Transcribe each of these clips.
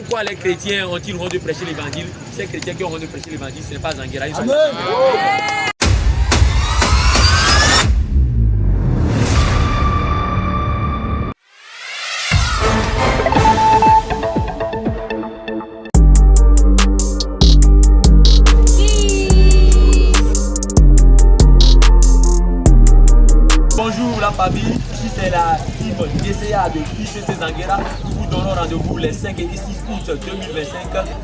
Pourquoi les chrétiens ont-ils honte de prêcher l'évangile? Ces chrétiens qui ont honte de prêcher l'évangile, ce n'est pas Zanguera. Amen. Bonjour la famille, ici c'est la team DCA de ICC Zanguera. Nous vous donnons rendez-vous les 5 et 6 août 2025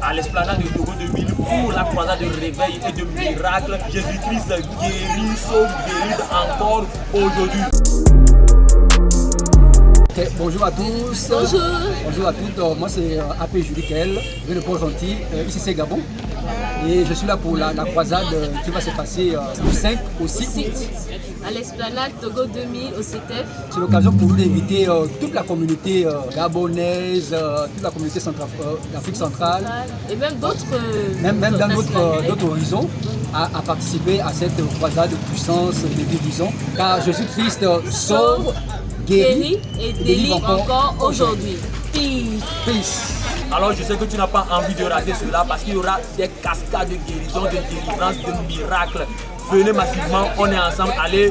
à l'esplanade de Togo 2000 pour la croisade de réveil et de miracle. Jésus-Christ guérit, sauve, guérit encore aujourd'hui. Okay, bonjour à tous. Bonjour. Bonjour à toutes. Moi c'est AP Julie Kael, je viens de Port-Gentil, ici c'est Gabon. Et je suis là pour la croisade qui va se passer du 5 au 6 août. À l'esplanade Togo 2000 au CETEF. C'est l'occasion pour nous d'inviter toute la communauté gabonaise, toute la communauté d'Afrique centrale. Et même d'autres. Même dans d'autres horizons, à participer à cette croisade de puissance de guérison. Car Jésus-Christ sauve, guérit et délivre encore aujourd'hui. Peace. Peace. Alors je sais que tu n'as pas envie de rater cela parce qu'il y aura des cascades de guérison, de délivrance, de miracles. Venez massivement, on est ensemble, allez.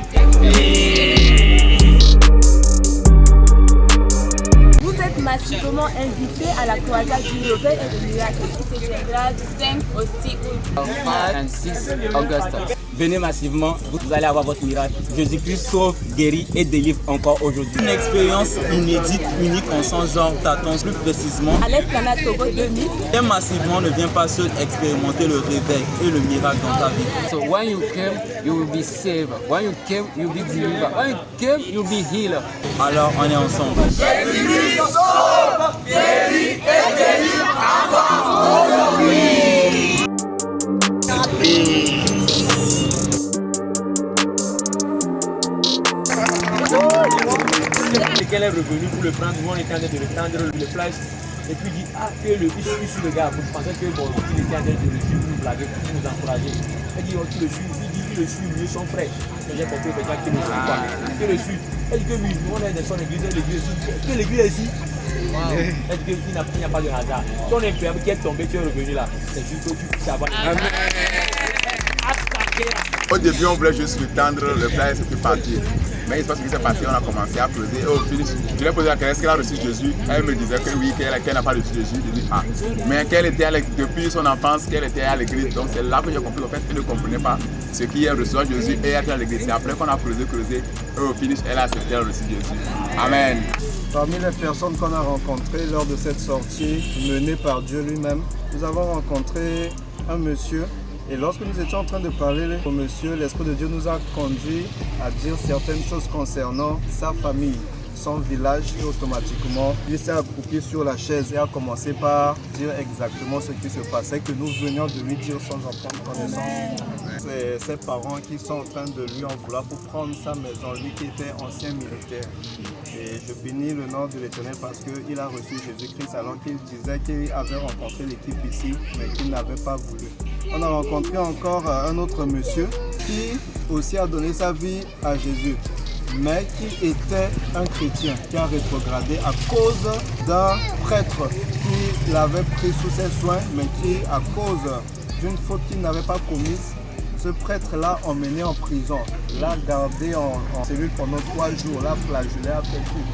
Vous êtes massivement invités à la croisade du réveil et du miracle qui se tiendra du 5 au 6 août. 5 and 6 August. Venez massivement, vous allez avoir votre miracle. Jésus-Christ sauve, guérit et délivre encore aujourd'hui. Une expérience inédite, unique en son genre, t'attends plus précisément. À l'esplanade Togo 2000. Viens massivement, ne viens pas seul expérimenter le réveil et le miracle dans ta vie. So when you came, you will be saved. When you came, you will be delivered. When you came, you will be healed. Alors on est ensemble. Jésus-Christ sauve, guérit et délivre encore aujourd'hui. Quelqu'un est revenu pour le prendre, nous on était en train de le prendre, le flash, et puis il dit ah que le suis le gars, vous pensez que bon, il était en train de le suivre, pour nous blaguer, pour nous encourager. Elle dit oh tu le suis, il dit il le suit mieux son frère. J'ai compris déjà qu'il le suit pas, qu'il le suit. Elle dit que oui, nous on est dans son église, que l'église est ici. Elle dit qu'il n'y a pas de hasard. Ton impérial qui est tombé, tu es revenu là, c'est juste que tu puisses avoir. Au début, on voulait juste lui tendre le plat et c'était parti. Mais il se passe ce qui s'est passé, on a commencé à creuser. Et au finish, je lui ai posé la question, est-ce qu'elle a reçu Jésus? Elle me disait que oui, qu'elle n'a pas reçu Jésus. Je dis ah. Mais qu'elle était depuis son enfance, qu'elle était à l'église. Donc c'est là que j'ai compris. En fait, elle ne comprenait pas ce qui est recevoir Jésus et être à l'église. C'est après qu'on a creusé. Et au finish, elle a accepté, elle a reçu Jésus. Amen. Parmi les personnes qu'on a rencontrées lors de cette sortie menée par Dieu lui-même, nous avons rencontré un monsieur. Et lorsque nous étions en train de parler au monsieur, l'Esprit de Dieu nous a conduit à dire certaines choses concernant sa famille, son village, et automatiquement, il s'est accroupi sur la chaise et a commencé par dire exactement ce qui se passait, que nous venions de lui dire sans en prendre connaissance. C'est ses parents qui sont en train de lui en vouloir pour prendre sa maison, lui qui était ancien militaire. Et je bénis le nom de l'Éternel parce qu'il a reçu Jésus-Christ alors qu'il disait qu'il avait rencontré l'équipe ici, mais qu'il n'avait pas voulu. On a rencontré encore un autre monsieur qui aussi a donné sa vie à Jésus, mais qui était un chrétien qui a rétrogradé à cause d'un prêtre qui l'avait pris sous ses soins, mais qui, à cause d'une faute qu'il n'avait pas commise, ce prêtre-là emmené en prison, l'a gardé en cellule pendant 3 jours, l'a flagellé, a fait tout.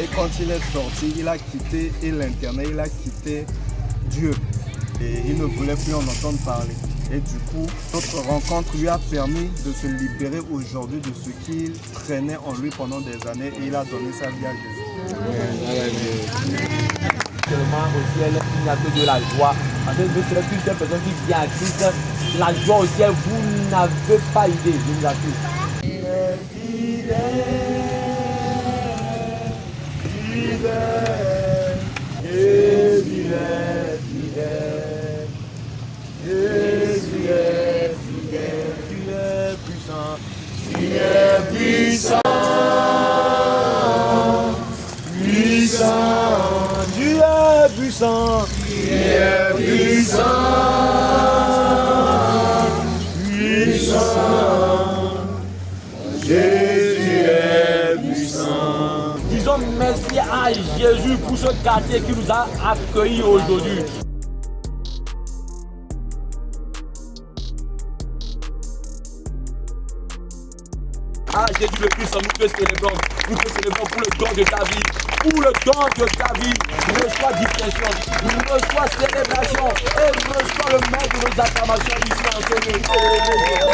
Et quand il est sorti, il a quitté l'internet, il a quitté Dieu. Et il ne voulait plus en entendre parler. Et du coup, notre rencontre lui a permis de se libérer aujourd'hui de ce qu'il traînait en lui pendant des années et il a donné sa vie à Jésus. Seulement au ciel, il n'y a que de la joie. En fait, ne serait-ce qu'une seule personne qui vient à Christ, la joie au ciel, vous n'avez pas idée, je vous assure. Il est fidèle, fidèle, Jésus est fidèle, Jésus est fidèle, tu es puissant, tu es puissant, puissant, tu es puissant, tu es puissant, puissant, Jésus est puissant. Disons merci à à Jésus pour ce quartier qui nous a accueillis aujourd'hui. Ah Jésus le Christ, nous te célébrons. Nous te célébrons pour le don de ta vie. Pour le don de ta vie. Reçois distinction, reçois célébration et reçois le maître de nos acclamations ici en ce lieu.